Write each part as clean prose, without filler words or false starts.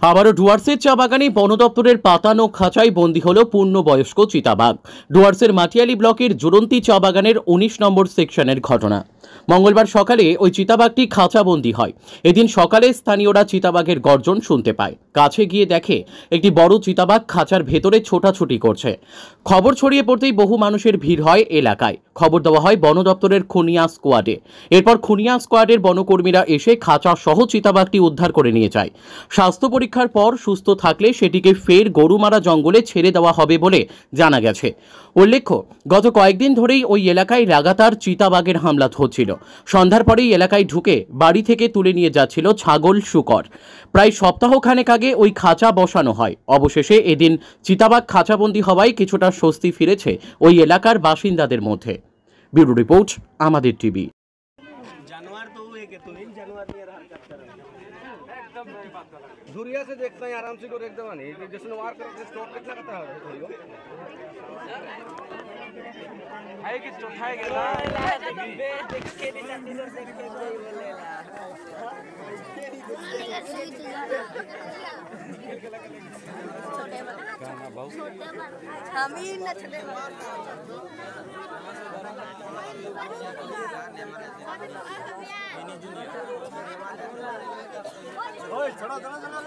আবারও ডুয়ার্সের চা বাগানে বন দপ্তরের পাতানো খাঁচায় বন্দী হল পূর্ণবয়স্ক চিতাবাঘ। ডুয়ার্সের মাটিয়ালি ব্লকের জুরন্তি চা বাগানের 19 নম্বর সেকশনের ঘটনা। মঙ্গলবার সকালে ওই চিতাবাঘটি খাঁচাবন্দি হয়। এদিন সকালে স্থানীয়রা চিতাবাঘের গর্জন শুনতে পায়। কাছে গিয়ে দেখে একটি বড় চিতাবাঘ খাঁচার ভেতরে ছোটাছুটি করছে। খবর ছড়িয়ে পড়তেই বহু মানুষের ভিড় হয় এলাকায়। খবর দেওয়া হয় বন দপ্তরের খুনিয়া স্কোয়াডে। এরপর খুনিয়া স্কোয়াডের বনকর্মীরা এসে খাঁচা সহ চিতাবাঘটি উদ্ধার করে নিয়ে যায়। স্বাস্থ্য পরীক্ষার পর সুস্থ থাকলে সেটিকে ফের গরুমারা জঙ্গলে ছেড়ে দেওয়া হবে বলে জানা গেছে। উল্লেখ্য, গত কয়েকদিন ধরেই ওই এলাকায় লাগাতার চিতাবাঘের হামলা হচ্ছিল। সন্ধ্যার পরেই এলাকায় ঢুকে বাড়ি থেকে তুলে নিয়ে যাচ্ছিল ছাগল, শূকর। প্রায় সপ্তাহখানেক আগে ওই খাঁচা বসানো হয়। অবশেষে এদিন চিতাবাঘ খাঁচাবন্দি হওয়ায় কিছুটা স্বস্তি ফিরেছে ওই এলাকার বাসিন্দাদের মধ্যে। ব্যুরো রিপোর্ট, আমাদের টিভি। दूरिया से देखते हैं आराम से को एकदम नहीं जैसे वार करके स्टॉप पे लगाता है है कि उठाए गेला देख के नहीं चंडीगढ़ देख के छोटे हम ही ना छोटे ओए चढ़ो चढ़ो चढ़ो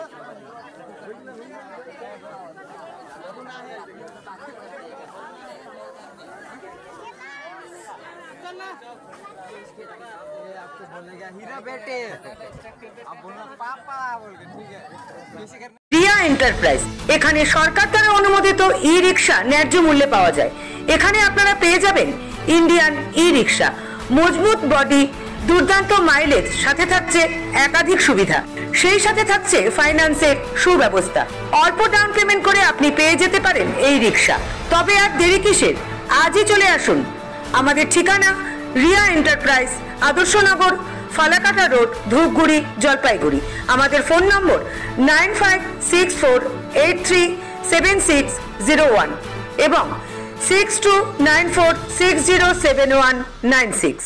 आपको बोलेगा हीरा बेटे आप बोलना पापा बोल के ठीक है রিয়া এন্টারপ্রাইজ এখানে সরকার দ্বারা অনুমোদিত ই রিক্সা ন্যায্য মূল্যে পাওয়া যায়। এখানে আপনারা পেয়ে যাবেন ইন্ডিয়ান ই রিক্সা, মজবুত বডি, দুর্দান্ত মাইলেজ, সাথে থাকছে একাধিক সুবিধা। সেই সাথে থাকছে ফাইন্যান্সের সুব্যবস্থা। অল্প ডাউন পেমেন্ট করে আপনি পেয়ে যেতে পারেন এই রিক্সা। তবে আর দেরি কিসের, আজই চলে আসুন। আমাদের ঠিকানা রিয়া এন্টারপ্রাইজ, আদর্শনগর, ফালাকাটা রোড, ধূপগুড়ি, জলপাইগুড়ি। আমাদের ফোন নম্বর 9564837601 এবং 6294607196।